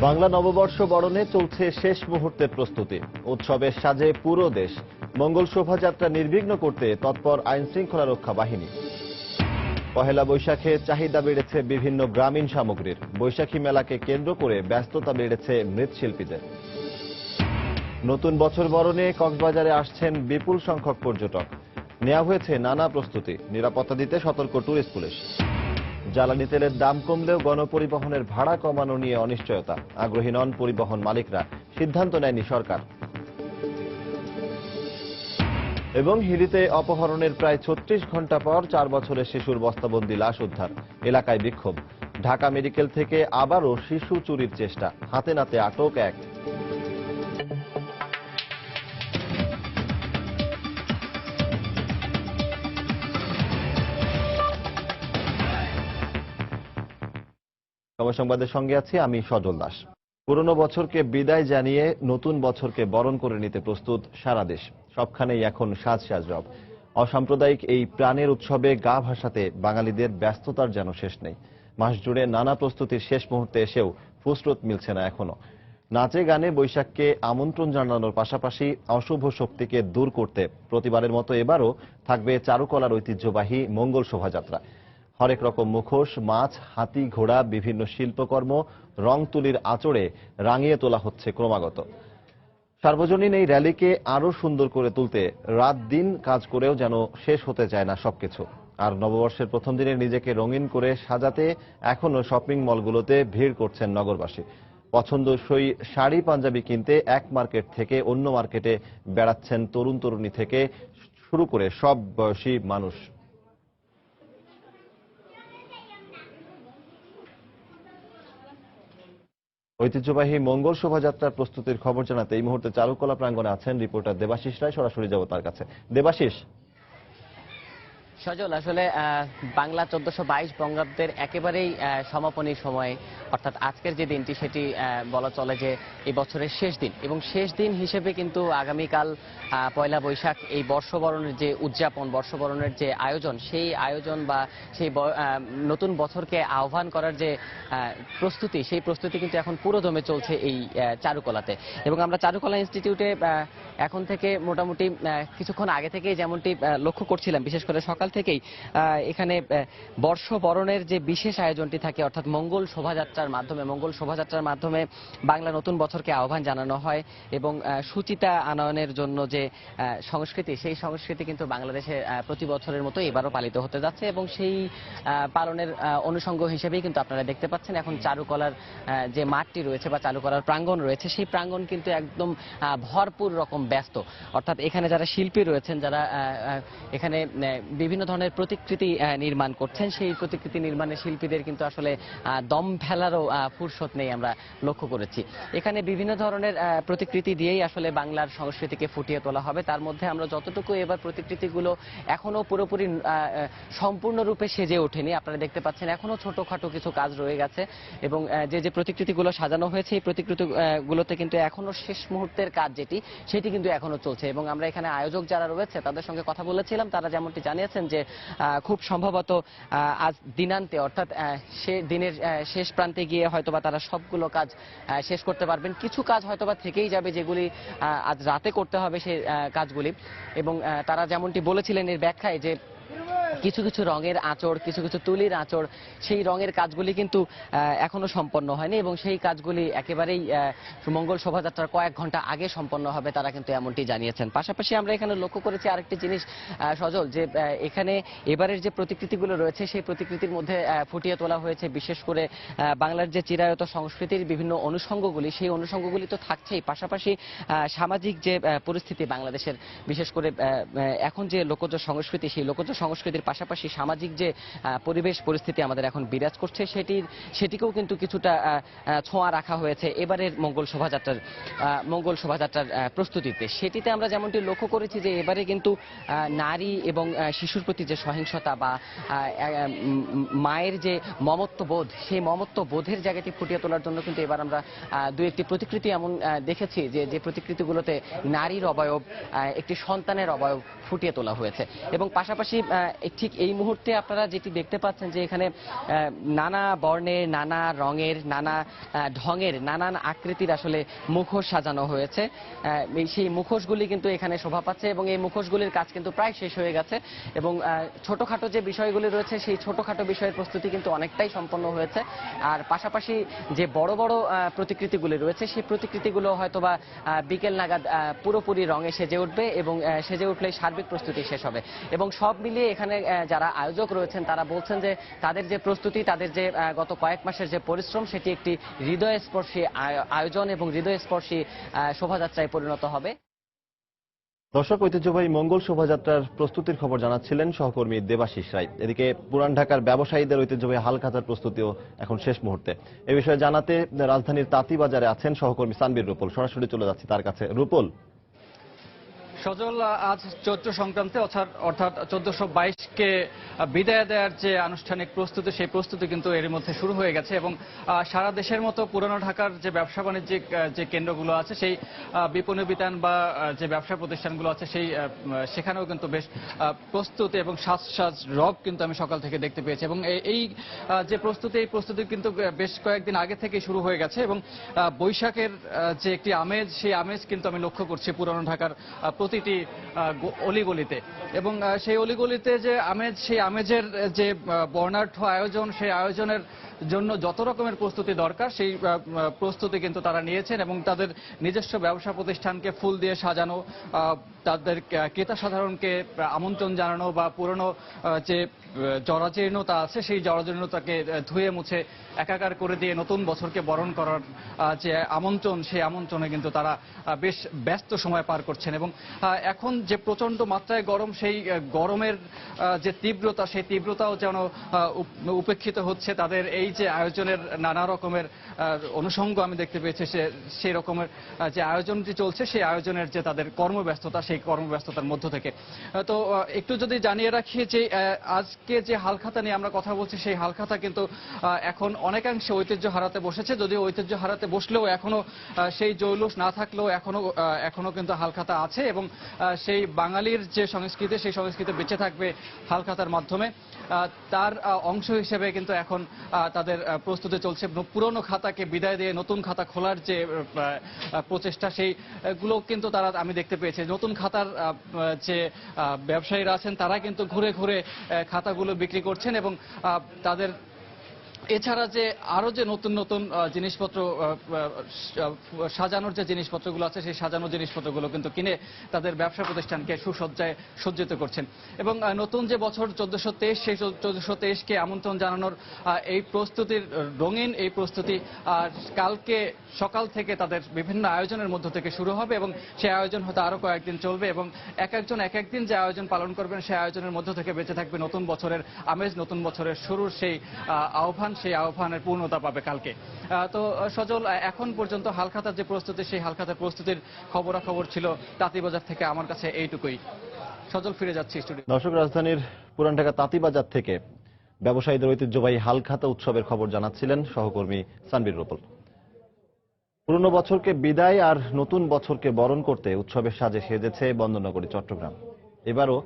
বাংলা নববর্ষ বরণে চলছে শেষ মুহূর্তের প্রস্তুতি। উৎসবের সাজে পুরো দেশ। মঙ্গল শোভাযাত্রা নির্বিঘ্ন করতে তৎপর আইনশৃঙ্খলা রক্ষা বাহিনী। পহেলা বৈশাখে চাহিদা বেড়েছে বিভিন্ন গ্রামীণ সামগ্রীর। বৈশাখী মেলাকে কেন্দ্র করে ব্যস্ততা বেড়েছে মৃৎশিল্পীদের। নতুন বছর বরণে কক্সবাজারে আসছেন বিপুল সংখ্যক পর্যটক। নেওয়া হয়েছে নানা প্রস্তুতি। নিরাপত্তা দিতে সতর্ক ট্যুরিস্ট পুলিশ। জ্বালানি তেলের দাম কমলেও গণপরিবহনের ভাড়া কমানো নিয়ে অনিশ্চয়তা। আগ্রহী নন পরিবহন মালিকরা। সিদ্ধান্ত নেয়নি সরকার। এবং হিলিতে অপহরণের প্রায় ৩৬ ঘণ্টা পর ৪ বছরের শিশুর বস্তাবন্দি লাশ উদ্ধার। এলাকায় বিক্ষোভ। ঢাকা মেডিকেল থেকে আবারও শিশু চুরির চেষ্টা। হাতে নাতে আটক এক। সময় সংবাদের সঙ্গে আছি আমি সজল দাস। পুরনো বছরকে বিদায় জানিয়ে নতুন বছরকে বরণ করে নিতে প্রস্তুত সারা দেশ। সবখানেই এখন সাজ সাজ রব। অসাম্প্রদায়িক এই প্রাণের উৎসবে গা ভাসাতে বাঙালিদের ব্যস্ততার যেন শেষ নেই। মাস জুড়ে নানা প্রস্তুতির শেষ মুহূর্তে এসেও ফুসরত মিলছে না এখনো। নাচে গানে বৈশাখকে আমন্ত্রণ জানানোর পাশাপাশি অশুভ শক্তিকে দূর করতে প্রতিবারের মতো এবারও থাকবে চারুকলার ঐতিহ্যবাহী মঙ্গল শোভাযাত্রা। হরেক রকম মুখোশ, মাছ, হাতি, ঘোড়া, বিভিন্ন শিল্পকর্ম, রং তুলির আঁচড়ে রাঙিয়ে তোলা হচ্ছে ক্রমাগত। সার্বজনীন এই র্যালিকে আরো সুন্দর করে তুলতে রাত দিন কাজ করেও যেন শেষ হতে চায় না সবকিছু। আর নববর্ষের প্রথম দিনে নিজেকে রঙিন করে সাজাতে এখনো শপিং মলগুলোতে ভিড় করছেন নগরবাসী। পছন্দসই শাড়ি পাঞ্জাবি কিনতে এক মার্কেট থেকে অন্য মার্কেটে বেড়াচ্ছেন তরুণ তরুণী থেকে শুরু করে সব বয়সী মানুষ। ঐতিহ্যবাহী মঙ্গল শোভাযাত্রার প্রস্তুতির খবর জানাতে এই মুহূর্তে চারুকলা প্রাঙ্গণে আছেন রিপোর্টার দেবাশিস রায়। সরাসরি যাব তার কাছে। দেবাশিস, সজল, আসলে বাংলা 1422 বঙ্গাব্দের একেবারেই সমাপনী সময়, অর্থাৎ আজকের যে দিনটি সেটি বলা চলে যে এই বছরের শেষ দিন, এবং শেষ দিন হিসেবে কিন্তু আগামীকাল পয়লা বৈশাখ এই বর্ষবরণের যে উদযাপন, বর্ষবরণের যে আয়োজন, সেই আয়োজন বা সেই নতুন বছরকে আহ্বান করার যে প্রস্তুতি, সেই প্রস্তুতি কিন্তু এখন পুরো দমে চলছে এই চারুকলাতে। এবং আমরা চারুকলা ইনস্টিটিউটে এখন থেকে মোটামুটি কিছুক্ষণ আগে থেকেই যেমনটি লক্ষ্য করছিলাম, বিশেষ করে সকাল থেকেই এখানে বর্ষবরণের যে বিশেষ আয়োজনটি থাকে, অর্থাৎ মঙ্গল শোভাযাত্রার মাধ্যমে বাংলা নতুন বছরকে আহ্বান জানানো হয়। এবং সুচিতা আনয়নের জন্য যে সংস্কৃতি, সেই সংস্কৃতি কিন্তু বাংলাদেশে প্রতি বছরের মতো এবারও পালিত হতে যাচ্ছে। এবং সেই পালনের অনুষঙ্গ হিসেবেই কিন্তু আপনারা দেখতে পাচ্ছেন এখন চারুকলার যে মাঠটি রয়েছে বা চারুকলার প্রাঙ্গণ রয়েছে, সেই প্রাঙ্গণ কিন্তু একদম ভরপুর রকম ব্যস্ত। অর্থাৎ এখানে যারা শিল্পী রয়েছেন, যারা এখানে বিভিন্ন ধরনের প্রতিকৃতি নির্মাণ করছেন, সেই প্রতিকৃতি নির্মাণের শিল্পীদের কিন্তু আসলে দম ফেলারও ফুরসত নেই, আমরা লক্ষ্য করেছি। এখানে বিভিন্ন ধরনের প্রতিকৃতি দিয়েই আসলে বাংলার সংস্কৃতিকে ফুটিয়ে তোলা হবে। তার মধ্যে আমরা যতটুকু এবার প্রতিকৃতিগুলো এখনো পুরোপুরি সম্পূর্ণরূপে সেজে ওঠেনি, আপনারা দেখতে পাচ্ছেন এখনো ছোটখাটো কিছু কাজ রয়ে গেছে। এবং যে প্রতিকৃতিগুলো সাজানো হয়েছে, এই প্রতিকৃতিগুলোতে কিন্তু এখনো শেষ মুহূর্তের কাজ সেটি কিন্তু এখনো চলছে। এবং আমরা এখানে আয়োজক যারা রয়েছে তাদের সঙ্গে কথা বলেছিলাম, তারা যেমনটি জানিয়েছেন যে খুব সম্ভবত আজ দিনান্তে, অর্থাৎ সে দিনের শেষ প্রান্তে গিয়ে হয়তোবা তারা সবগুলো কাজ শেষ করতে পারবেন। কিছু কাজ হয়তোবা থেকেই যাবে, যেগুলি আজ রাতে করতে হবে সেই কাজগুলি। এবং তারা যেমনটি বলেছিলেন এর ব্যাখ্যায় যে কিছু কিছু রঙের আঁচড়, কিছু কিছু তুলির আঁচড়, সেই রঙের কাজগুলি কিন্তু এখনো সম্পন্ন হয়নি, এবং সেই কাজগুলি একেবারেই মঙ্গল শোভাযাত্রার কয়েক ঘন্টা আগে সম্পন্ন হবে, তারা কিন্তু এমনটি জানিয়েছেন। পাশাপাশি আমরা এখানে লক্ষ্য করেছি আরেকটি জিনিস সজল, যে এখানে এবারের যে প্রতিকৃতিগুলো রয়েছে, সেই প্রতিকৃতির মধ্যে ফুটিয়ে তোলা হয়েছে বিশেষ করে বাংলার যে চিরায়ত সংস্কৃতির বিভিন্ন অনুষঙ্গগুলি, সেই অনুষঙ্গগুলি তো থাকছেই, পাশাপাশি সামাজিক যে পরিস্থিতি বাংলাদেশের, বিশেষ করে এখন যে লোকজ সংস্কৃতি, সেই লোকজ সংস্কৃতির পাশাপাশি সামাজিক যে পরিবেশ পরিস্থিতি আমাদের এখন বিরাজ করছে, সেটিকেও কিন্তু কিছুটা ছোঁয়া রাখা হয়েছে এবারের মঙ্গল শোভাযাত্রার প্রস্তুতিতে। সেটিতে আমরা যেমনটি লক্ষ্য করেছি যে এবারে কিন্তু নারী এবং শিশুর প্রতি যে সহিংসতা বা মায়ের যে মমত্ববোধ, সেই মমত্ববোধের জায়গাটি ফুটিয়ে তোলার জন্য কিন্তু এবার আমরা দু একটি প্রতিকৃতি এমন দেখেছি যে প্রতিকৃতিগুলোতে নারীর অবয়ব, একটি সন্তানের অবয়ব ফুটিয়ে তোলা হয়েছে। এবং পাশাপাশি ঠিক এই মুহূর্তে আপনারা যেটি দেখতে পাচ্ছেন যে এখানে নানা বর্ণের, নানা রঙের, নানা ঢঙের, নানান আকৃতির আসলে মুখোশ সাজানো হয়েছে। সেই মুখোশগুলি কিন্তু এখানে শোভা পাচ্ছে এবং এই মুখোশগুলির কাজ কিন্তু প্রায় শেষ হয়ে গেছে এবং ছোটখাটো যে বিষয়গুলি রয়েছে সেই ছোটখাটো বিষয়ের প্রস্তুতি কিন্তু অনেকটাই সম্পন্ন হয়েছে। আর পাশাপাশি যে বড় বড় প্রতিকৃতিগুলি রয়েছে সেই প্রতিকৃতিগুলো হয়তোবা বিকেল নাগাদ পুরোপুরি রঙে সেজে উঠবে এবং সেজে উঠলেই সার্বিক প্রস্তুতি শেষ হবে। এবং সব মিলিয়ে এখানে যারা আয়োজক রয়েছেন তারা বলছেন যে তাদের যে প্রস্তুতি, তাদের যে গত কয়েক মাসের যে পরিশ্রম, সেটি একটি হৃদয়স্পর্শী আয়োজন এবং হৃদয়স্পর্শী শোভাযাত্রায় পরিণত হবে। দর্শক, ঐতিহ্যবাহী মঙ্গল শোভাযাত্রার প্রস্তুতির খবর জানাচ্ছিলেন সহকর্মী দেবাশিস রায়। এদিকে পুরান ঢাকার ব্যবসায়ীদের ঐতিহ্যবাহী হালখাতার প্রস্তুতিও এখন শেষ মুহূর্তে। এ বিষয়ে জানাতে রাজধানীর তাঁতিবাজারে আছেন সহকর্মী সানবীর রুপল। সরাসরি চলে যাচ্ছি তার কাছে। রুপল, সজল, আজ চৈত্র সংক্রান্তি অর্থাৎ 1422কে বিদায় দেওয়ার যে আনুষ্ঠানিক প্রস্তুতি, সেই প্রস্তুতি কিন্তু এর মধ্যে শুরু হয়ে গেছে এবং সারা দেশের মতো পুরানো ঢাকার যে ব্যবসা বাণিজ্যিক যে কেন্দ্রগুলো আছে, সেই বিপণী বিতান বা যে ব্যবসা প্রতিষ্ঠানগুলো আছে সেখানেও কিন্তু বেশ প্রস্তুতি এবং সাজ রব কিন্তু আমি সকাল থেকে দেখতে পেয়েছি এবং এই যে প্রস্তুতি, এই প্রস্তুতি কিন্তু বেশ কয়েকদিন আগে থেকে শুরু হয়ে গেছে এবং বৈশাখের যে একটি আমেজ, সেই আমেজ কিন্তু আমি লক্ষ্য করছি পুরানো ঢাকার প্রতিটি অলিগলিতে এবং সেই অলিগলিতে যে আমেজ, সেই আমেজের যে বর্ণাঢ্য আয়োজন, সেই আয়োজনের জন্য যত রকমের প্রস্তুতি দরকার সেই প্রস্তুতি কিন্তু তারা নিয়েছেন এবং তাদের নিজস্ব ব্যবসা প্রতিষ্ঠানকে ফুল দিয়ে সাজানো, তাদের ক্রেতা সাধারণকে আমন্ত্রণ জানানো বা পুরনো যে জরাজীর্ণতা আছে সেই জরাজীর্ণতাকে ধুয়ে মুছে একাকার করে দিয়ে নতুন বছরকে বরণ করার যে আমন্ত্রণ, সেই আমন্ত্রণে কিন্তু তারা বেশ ব্যস্ত সময় পার করছেন এবং এখন যে প্রচন্ড মাত্রায় গরম, সেই গরমের যে তীব্রতা, সেই তীব্রতাও যেন উপেক্ষিত হচ্ছে তাদের এই যে আয়োজনের নানা রকমের অনুষঙ্গ আমি দেখতে পেয়েছি। সেই রকমের যে আয়োজনটি চলছে, সেই আয়োজনের যে তাদের কর্মব্যস্ততা, সেই কর্মব্যস্ততার মধ্য থেকে তো একটু যদি জানিয়ে রাখি যে আজকে যে হালখাতা নিয়ে আমরা কথা বলছি, সেই হালখাতা কিন্তু এখন অনেকাংশে ঐতিহ্য হারাতে বসেছে। যদিও ঐতিহ্য হারাতে বসলেও এখনো সেই জৌলুস না থাকলেও এখনো কিন্তু হালখাতা আছে এবং সেই বাঙালির যে সংস্কৃতি, সেই সংস্কৃতি বেঁচে থাকবে হালখাতার মাধ্যমে। তার অংশ হিসেবে কিন্তু এখন তাদের প্রস্তুতি চলছে। পুরনো খাতাকে বিদায় দিয়ে নতুন খাতা খোলার যে প্রচেষ্টা, সেইগুলো কিন্তু তারা আমি দেখতে পেয়েছি। নতুন খাতার যে ব্যবসায়ীরা আছেন তারা কিন্তু ঘুরে ঘুরে খাতাগুলো বিক্রি করছেন এবং তাদের এছাড়া যে আরো যে নতুন নতুন জিনিসপত্র সাজানোর যে জিনিসপত্রগুলো আছে, সেই সাজানো জিনিসপত্রগুলো কিন্তু কিনে তাদের ব্যবসা প্রতিষ্ঠানকে সুসজ্জায় সজ্জিত করছেন এবং নতুন যে বছর 1423, সেই 1423কে আমন্ত্রণ জানানোর এই প্রস্তুতির রঙিন এই প্রস্তুতি কালকে সকাল থেকে তাদের বিভিন্ন আয়োজনের মধ্য থেকে শুরু হবে এবং সেই আয়োজন হয়তো আরো কয়েকদিন চলবে এবং এক একদিন যে আয়োজন পালন করবেন, সেই আয়োজনের মধ্য থেকে বেঁচে থাকবে নতুন বছরের আমেজ, নতুন বছরের শুরুর সেই আহ্বান, সেই আহ্বানের পূর্ণতা পাবে কালকে। তো সজল, এখন পর্যন্ত হালখাতার যে প্রস্তুতি, সেই হালখাতার প্রস্তুতির খবরাখবর ছিল তাঁতিবাজার থেকে আমার কাছে এইটুকুই। সজল, ফিরে যাচ্ছি স্টুডিও। দর্শক, রাজধানীর পুরান ঢাকা তাঁতিবাজার থেকে ব্যবসায়ীদের ঐতিহ্যবাহী হালখাতা উৎসবের খবর জানাচ্ছিলেন সহকর্মী সানবীর রুপল। পুরনো বছরকে বিদায় আর নতুন বছরকে বরণ করতে উৎসবের সাজে সেজেছে বন্দরনগরী চট্টগ্রাম। এবারও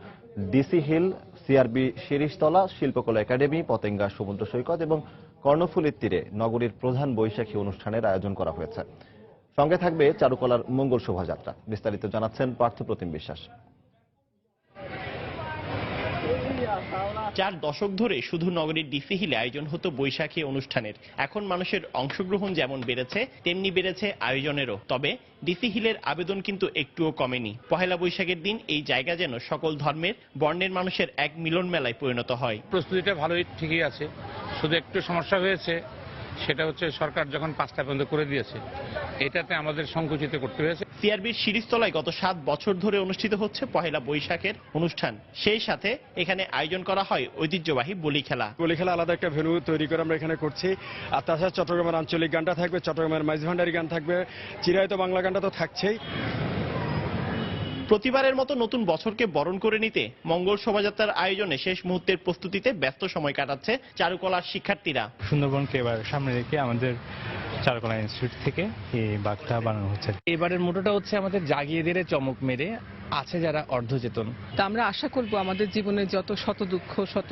ডিসি হিল, সিআরবি শিরিষতলা, শিল্পকলা একাডেমি, পতেঙ্গা সমুদ্র সৈকত এবং কর্ণফুলীর তীরে নগরীর প্রধান বৈশাখী অনুষ্ঠানের আয়োজন করা হয়েছে। সঙ্গে থাকবে চারুকলার মঙ্গল শোভাযাত্রা। বিস্তারিত জানাচ্ছেন পার্থপ্রতিম বিশ্বাস। 4 দশক ধরে শুধু নগরীর ডিসি হিলে আয়োজন হতো বৈশাখী অনুষ্ঠানের। এখন মানুষের অংশগ্রহণ যেমন বেড়েছে, তেমনি বেড়েছে আয়োজনেরও। তবে ডিসি হিলের আবেদন কিন্তু একটুও কমেনি। পহেলা বৈশাখের দিন এই জায়গা যেন সকল ধর্মের, বর্ণের মানুষের এক মিলন মেলায় পরিণত হয়। প্রস্তুতিটা ভালোই, ঠিকই আছে, শুধু একটু সমস্যা হয়েছে, সেটা হচ্ছে সরকার যখন 5টা পর্যন্ত করে দিয়েছে, এটাতে আমাদের সংকুচিত করতে হয়েছে। সিআরবির শিরিষতলায় গত 7 বছর ধরে অনুষ্ঠিত হচ্ছে পহেলা বৈশাখের অনুষ্ঠান। সেই সাথে এখানে আয়োজন করা হয় ঐতিহ্যবাহী বলি খেলা। বলি খেলা আলাদা একটা ভেন্যু তৈরি করে আমরা এখানে করছি। আর তাছাড়া চট্টগ্রামের আঞ্চলিক গানটা থাকবে, চট্টগ্রামের মাইজ ভান্ডারি গান থাকবে, চিরায়ত বাংলা গানটা তো থাকছেই। প্রতিবারের মতো নতুন বছরকে বরণ করে নিতে মঙ্গল শোভাযাত্রার আয়োজনে শেষ মুহূর্তের প্রস্তুতিতে ব্যস্ত সময় কাটাচ্ছে চারুকলার শিক্ষার্থীরা। সুন্দরবনকে এবার সামনে রেখে আমাদের চারুকলা ইনস্টিটিউট থেকে এই বাগটা বানানো হচ্ছে। এবারের মোটোটা হচ্ছে আমাদের জাগিয়ে দিয়ে চমক মেরে আছে যারা অর্ধচেতন। তা আমরা আশা করব আমাদের জীবনে যত শত দুঃখ, শত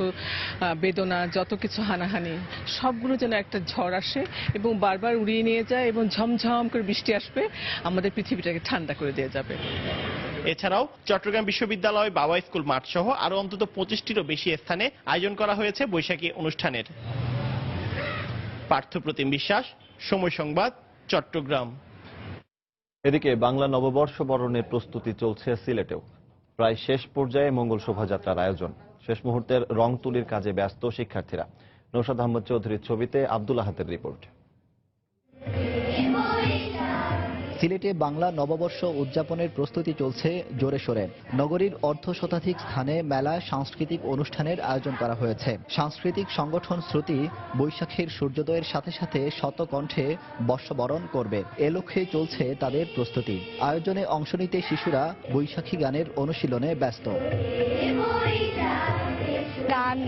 বেদনা, যত কিছু হানাহানি সবগুলো যেন একটা ঝড় আসে এবং বারবার উড়িয়ে নিয়ে যায় এবং ঝমঝম করে বৃষ্টি আসবে, আমাদের পৃথিবীটাকে ঠান্ডা করে দিয়ে যাবে। এছাড়াও চট্টগ্রাম বিশ্ববিদ্যালয়, বাবা স্কুল মাঠ সহ আরো অন্তত 25টিরও বেশি স্থানে আয়োজন করা হয়েছে বৈশাখী অনুষ্ঠানের। পার্থপ্রতিম বিশ্বাস, সময় সংবাদ, চট্টগ্রাম। এদিকে বাংলা নববর্ষ বরণের প্রস্তুতি চলছে সিলেটেও। প্রায় শেষ পর্যায়ে মঙ্গল শোভাযাত্রার আয়োজন। শেষ মুহূর্তের রং তুলির কাজে ব্যস্ত শিক্ষার্থীরা। নৌশাদ আহমদ চৌধুরীর ছবিতে আব্দুল আহাদের রিপোর্ট। সিলেটে বাংলা নববর্ষ উদযাপনের প্রস্তুতি চলছে জোরে সোরে। নগরীর অর্ধশতাধিক স্থানে মেলা, সাংস্কৃতিক অনুষ্ঠানের আয়োজন করা হয়েছে। সাংস্কৃতিক সংগঠন শ্রুতি বৈশাখের সূর্যোদয়ের সাথে সাথে শতকণ্ঠে বর্ষবরণ করবে, এ লক্ষ্যে চলছে তাদের প্রস্তুতি। আয়োজনে অংশ নিতে শিশুরা বৈশাখী গানের অনুশীলনে ব্যস্ত। গান,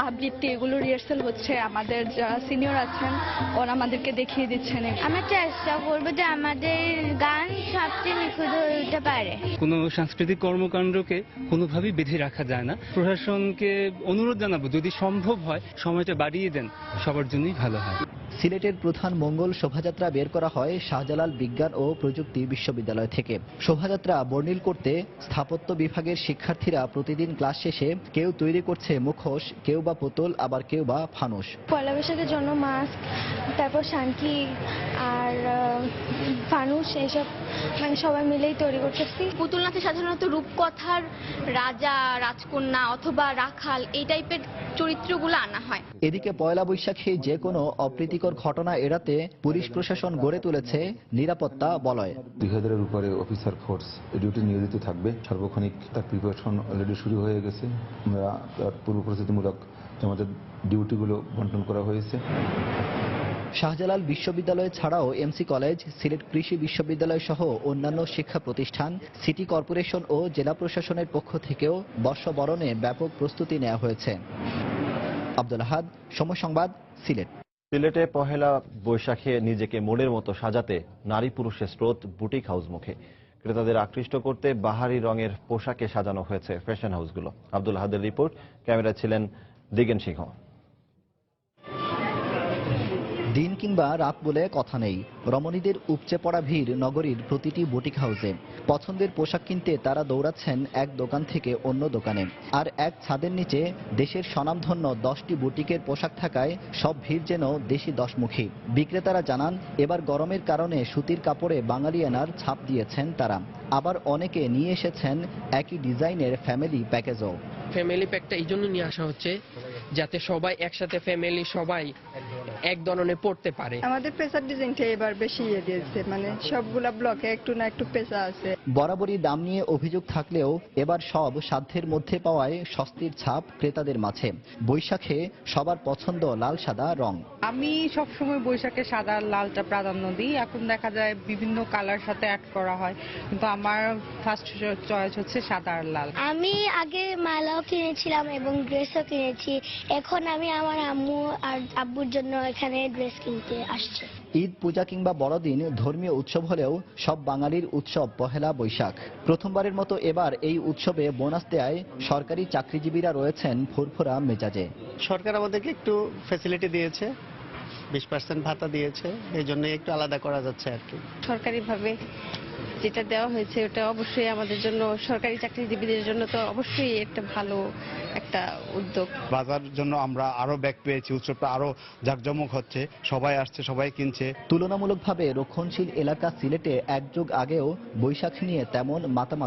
আবৃত্তি এগুলো রিহার্সাল হচ্ছে। আমাদের যারা সিনিয়র আছেন ওরা আমাদেরকে দেখিয়ে দিচ্ছেন। আমরা চেষ্টা করবো যে আমাদের গান সবচেয়ে নিখুঁত হয়ে উঠতে পারে। কোনো সাংস্কৃতিক কর্মকাণ্ডকে কোনোভাবেই বেঁধে রাখা যায় না। প্রশাসনকে অনুরোধ জানাবো, যদি সম্ভব হয় সময়টা বাড়িয়ে দেন, সবার জন্যই ভালো হয়। সিলেটের প্রধান মঙ্গল শোভাযাত্রা বের করা হয় শাহজালাল বিজ্ঞান ও প্রযুক্তি বিশ্ববিদ্যালয় থেকে। শোভাযাত্রা বর্ণিল করতে স্থাপত্য বিভাগের শিক্ষার্থীরা প্রতিদিন ক্লাস শেষে কেউ তৈরি করছে মুখোশ, কেউ বা পুতুল, আবার কেউ বা ফানুস। পয়লা বৈশাখের জন্য মাস্ক, তারপর শান্তি আর ফানুস, এইসব মানে সবাই মিলেই তৈরি করতেছি। পুতুল নাচে সাধারণত রূপকথার রাজা, রাজকন্যা অথবা রাখাল এই টাইপের চরিত্রগুলো আনা হয়। এদিকে পয়লা বৈশাখে যে কোনো অপ্রীতিকর ঘটনা এড়াতে পুলিশ প্রশাসন গড়ে তুলেছে নিরাপত্তা বলয়। 2000-এর উপরে অফিসার ফোর্স ডিউটি নিয়োজিত থাকবে। সার্বক্ষণিক তার প্রিপারেশন অলরেডি শুরু হয়ে গেছে। আমরা তার পূর্ব প্রস্তুতিমূলক আমাদের ডিউটিগুলো বন্টন করা হয়েছে। শাহজালাল বিশ্ববিদ্যালয় ছাড়াও এমসি কলেজ, সিলেট কৃষি বিশ্ববিদ্যালয় সহ অন্যান্য শিক্ষা প্রতিষ্ঠান, সিটি কর্পোরেশন ও জেলা প্রশাসনের পক্ষ থেকেও বর্ষবরণে ব্যাপক প্রস্তুতি নেওয়া হয়েছে। আব্দুল আহাদ, সময় সংবাদ, সিলেট। সিলেটে পহেলা বৈশাখে নিজেকে মনের মতো সাজাতে নারী পুরুষের স্রোত বুটিক হাউস মুখে। ক্রেতাদের আকৃষ্ট করতে বাহারি রঙের পোশাকে সাজানো হয়েছে ফ্যাশন হাউসগুলো। আব্দুল আহাদের রিপোর্ট, ক্যামেরায় ছিলেন দিগেন সিংহ। দিন কিংবা রাত বলে কথা নেই, রমণীদের উপচে পড়া ভিড় নগরীর প্রতিটি বুটিক হাউসে। পছন্দের পোশাক কিনতে তারা দৌড়াচ্ছেন এক দোকান থেকে অন্য দোকানে। আর এক ছাদের নিচে দেশের স্বনামধন্য 10টি বুটিকের পোশাক থাকায় সব ভিড় যেন দেশি দশমুখী। বিক্রেতারা জানান, এবার গরমের কারণে সুতির কাপড়ে বাঙালিয়ানার ছাপ দিয়েছেন তারা। আবার অনেকে নিয়ে এসেছেন একই ডিজাইনের ফ্যামিলি প্যাকেজও। ফ্যামিলি প্যাকটা এই জন্য নিয়ে আসা হচ্ছে যাতে সবাই একসাথে, ফ্যামিলি সবাই এক ধরনের পড়তে পারে। আমাদের পেশার ডিজাইনটা এবার বেশি দিয়েছে, মানে সবগুলা ব্লকে একটু না একটু পেশা আছে। বরাবরই দাম নিয়ে অভিযোগ থাকলেও এবার সব সাধ্যের মধ্যে পাওয়ায় স্বস্তির ছাপ ক্রেতাদের মাঝে। বৈশাখে সবার পছন্দ লাল সাদা রং। আমি সবসময় বৈশাখে সাদা লালটা প্রাধান্য দিই। এখন দেখা যায় বিভিন্ন কালার সাথে অ্যাড করা হয়, কিন্তু আমার ফার্স্ট চয়েস হচ্ছে সাদা আর লাল। আমি আগে মালাও কিনেছিলাম এবং ড্রেসও কিনেছি। এখন আমি আমার আম্মু আর আব্বুর জন্য এখানে ড্রেস কিনতে আসছি। ঈদ, পূজা কিংবা বড়দিন ধর্মীয় উৎসব হলেও সব বাঙালির উৎসব পহেলা বৈশাখ। প্রথমবারের মতো এবার এই উৎসবে বোনাস দেয়ায় সরকারি চাকরিজীবীরা রয়েছেন ফুরফুরা মেজাজে। সরকার আমাদেরকে একটু ফ্যাসিলিটি দিয়েছে, 20% ভাতা দিয়েছে, এই জন্য একটু আলাদা করা যাচ্ছে আর কি। সরকারিভাবে যেটা দেওয়া হয়েছে ওটা অবশ্যই আমাদের জন্য, সরকারি চাকরিজীবীদের জন্য তো অবশ্যই একটা ভালো একটা উদ্যোগ। বাজার জন্য আমরা আরো ব্যাক পেয়েছি, উৎসবটা আরো জাঁকজমক হচ্ছে, সবাই আসছে, সবাই কিনছে। তুলনামূলকভাবে রক্ষণশীল এলাকা সিলেটে এক যুগ আগেও বৈশাখ নিয়ে তেমন মাতামাতি